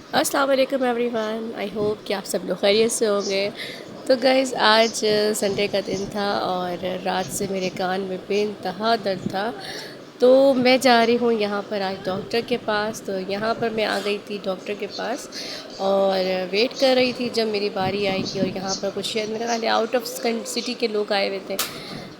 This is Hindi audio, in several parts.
अस्सलाम वालेकुम एवरीवन। आई होप कि आप सब लोग खैरियत से होंगे। तो गाइज़ आज संडे का दिन था और रात से मेरे कान में बेइंतहा दर्द था। तो मैं जा रही हूँ यहाँ पर आज डॉक्टर के पास। तो यहाँ पर मैं आ गई थी डॉक्टर के पास और वेट कर रही थी जब मेरी बारी आएगी। और यहाँ पर कुछ शायद मेरे ख्याल आउट ऑफ सिटी के लोग आए हुए थे।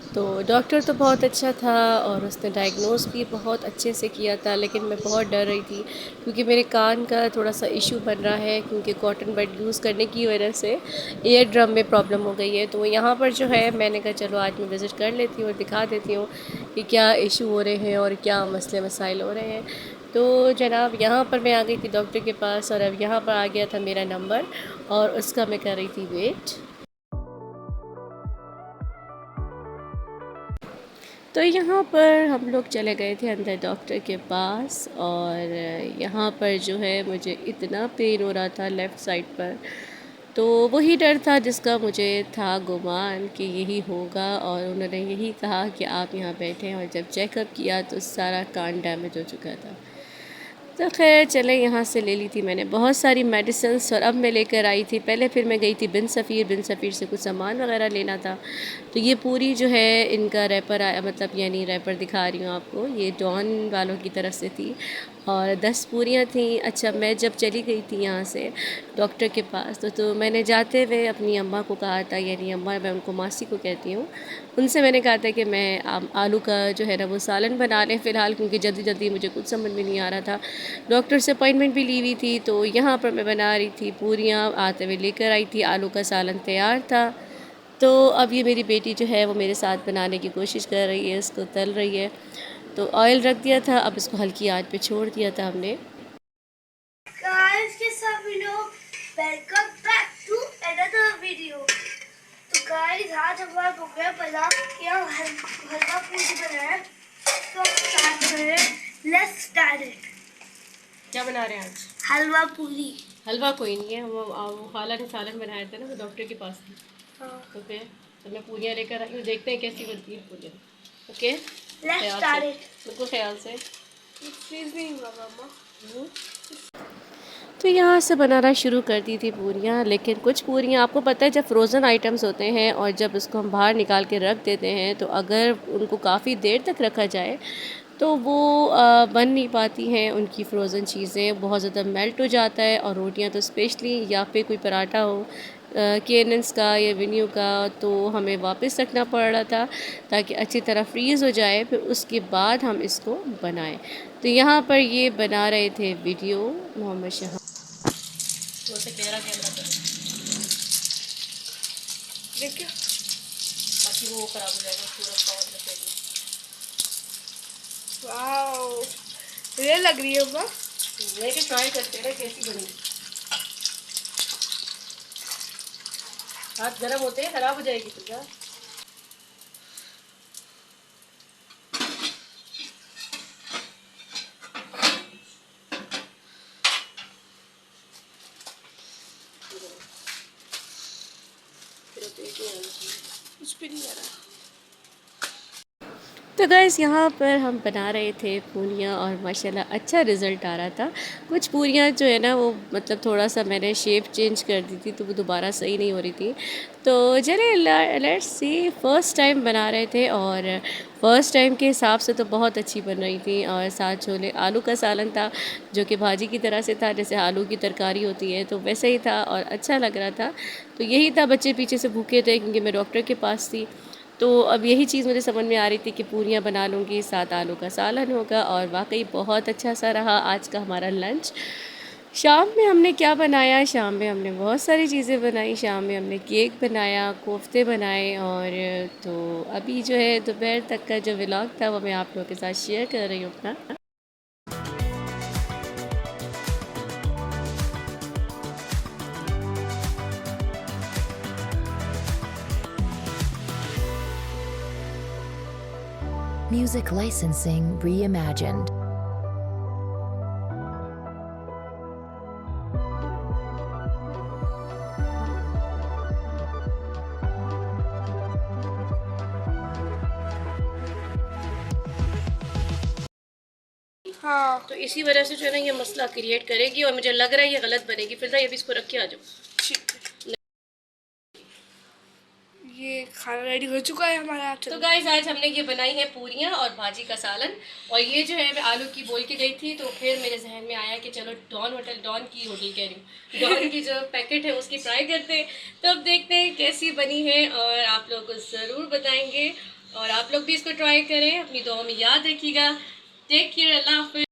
तो डॉक्टर तो बहुत अच्छा था और उसने डायग्नोस भी बहुत अच्छे से किया था, लेकिन मैं बहुत डर रही थी क्योंकि मेरे कान का थोड़ा सा इशू बन रहा है, क्योंकि कॉटन बड यूज़ करने की वजह से ईयर ड्रम में प्रॉब्लम हो गई है। तो यहाँ पर जो है मैंने कहा चलो आज मैं विज़िट कर लेती हूँ और दिखा देती हूँ कि क्या इशू हो रहे हैं और क्या मसले मसाइल हो रहे हैं। तो जनाब यहाँ पर मैं आ गई थी डॉक्टर के पास और अब यहाँ पर आ गया था मेरा नंबर और उसका मैं कर रही थी वेट। तो यहाँ पर हम लोग चले गए थे अंदर डॉक्टर के पास और यहाँ पर जो है मुझे इतना पेन हो रहा था लेफ़्ट साइड पर। तो वही डर था जिसका मुझे था गुमान कि यही होगा, और उन्होंने यही कहा कि आप यहाँ बैठें। और जब चेकअप किया तो सारा कान डैमेज हो चुका था। तो खैर चले, यहाँ से ले ली थी मैंने बहुत सारी मेडिसिन्स और अब मैं लेकर आई थी। पहले फिर मैं गई थी बिन सफ़ीर से कुछ सामान वगैरह लेना था। तो ये पूरी जो है इनका रैपर आया, मतलब यानी रैपर दिखा रही हूँ आपको, ये डॉन वालों की तरफ से थी और 10 पूरियाँ थी। अच्छा, मैं जब चली गई थी यहाँ से डॉक्टर के पास तो मैंने जाते हुए अपनी अम्मा को कहा था, यानी अम्मा मैं उनको मासी को कहती हूँ, उनसे मैंने कहा था कि मैं आलू का जो है ना वो सालन बना लें फ़िलहाल, क्योंकि जल्दी जल्दी मुझे कुछ समझ में नहीं आ रहा था। डॉक्टर से अपॉइंटमेंट भी ली हुई थी। तो यहाँ पर मैं बना रही थी पूरियाँ, आते हुए लेकर आई थी, आलू का सालन तैयार था। तो अब ये मेरी बेटी जो है वो मेरे साथ बनाने की कोशिश कर रही है, इसको तल रही है। तो ऑयल रख दिया था, अब इसको हल्की आंच पे छोड़ दिया था हमने। गाइस के सभी लोग welcome back to another video. तो गाइस आज हमारा प्रोग्राम बना कि हम हलवा पूरी बनाए। तो हम स्टार्ट करें, लेट्स स्टार्ट इट। क्या बना रहे हैं आज? हलवा पूरी। हलवा कोई नहीं है, वो खाला ने सालन बनाया था ना, वो डॉक्टर के पास थी। हाँ। तो फिर तो मैं पूरियाँ लेकर आई हूँ, देखते हैं कैसी बनती है पूरियाँ। Okay, let's start it. बिल्कुल ख्याल से। एक्सक्यूज मी मामा। तो यहाँ से बनाना शुरू कर दी थी पूरियाँ। लेकिन कुछ पूरियाँ आपको पता है जब फ्रोज़न आइटम्स होते हैं और जब उसको हम बाहर निकाल के रख देते हैं तो अगर उनको काफ़ी देर तक रखा जाए तो वो बन नहीं पाती हैं। उनकी फ्रोज़न चीज़ें बहुत ज़्यादा मेल्ट हो जाता है। और रोटियाँ तो स्पेशली, या फिर कोई पराठा हो केनेंस का या विन्यू का, तो हमें वापस रखना पड़ रहा था ताकि अच्छी तरह फ्रीज़ हो जाए, फिर उसके बाद हम इसको बनाएं। तो यहाँ पर ये बना रहे थे वीडियो मोहम्मद शाह। तो से गहरा कैमरा कर, देखिए बाकी वो ख़राब हो जाएगा पूरा पावर लगेगा। वाओ, ये लग रही है मामा। लेके ट्राई करते हैं कैसी बनी। हाथ गर्म होते हैं, ख़राब हो जाएगी पूजा। कुछ भी नहीं आ रहा। तो गैस यहाँ पर हम बना रहे थे पूरियाँ और माशाल्लाह अच्छा रिज़ल्ट आ रहा था। कुछ पूरियाँ जो है ना वो मतलब थोड़ा सा मैंने शेप चेंज कर दी थी तो वो दोबारा सही नहीं हो रही थी। तो चलिए लेट्स सी, फ़र्स्ट टाइम बना रहे थे और फ़र्स्ट टाइम के हिसाब से तो बहुत अच्छी बन रही थी। और साथ छोले आलू का सालन था जो कि भाजी की तरह से था, जैसे आलू की तरकारी होती है तो वैसे ही था और अच्छा लग रहा था। तो यही था, बच्चे पीछे से भूखे थे क्योंकि मैं डॉक्टर के पास थी। तो अब यही चीज़ मुझे समझ में आ रही थी कि पूरियाँ बना लूँगी, साथ आलू का सालन होगा। और वाकई बहुत अच्छा सा रहा आज का हमारा लंच। शाम में हमने क्या बनाया? शाम में हमने बहुत सारी चीज़ें बनाई। शाम में हमने केक बनाया, कोफ्ते बनाए। और तो अभी जो है दोपहर तक का जो व्लॉग था वो मैं आप लोगों के साथ शेयर कर रही हूँ अपना। Music licensing reimagined. हाँ तो इसी वजह से जो है ना ये मसला क्रिएट करेगी और मुझे लग रहा है ये गलत बनेगी। फिर ये भी इसको रख के आ जाओ। ठीक है। ये खाना रेडी हो चुका है हमारा। तो गाइस आज हमने ये बनाई है पूरियाँ और भाजी का सालन। और ये जो है मैं आलू की बोल के गई थी, तो फिर मेरे जहन में आया कि चलो डॉन की होटल कह रही हूँ, डॉन की जो पैकेट है उसकी ट्राई करते हैं। तो अब देखते हैं कैसी बनी है और आप लोग को ज़रूर बताएंगे। और आप लोग भी इसको ट्राई करें, अपनी दुआ में याद रखिएगा। टेक केयर, अल्लाह हाफिज़।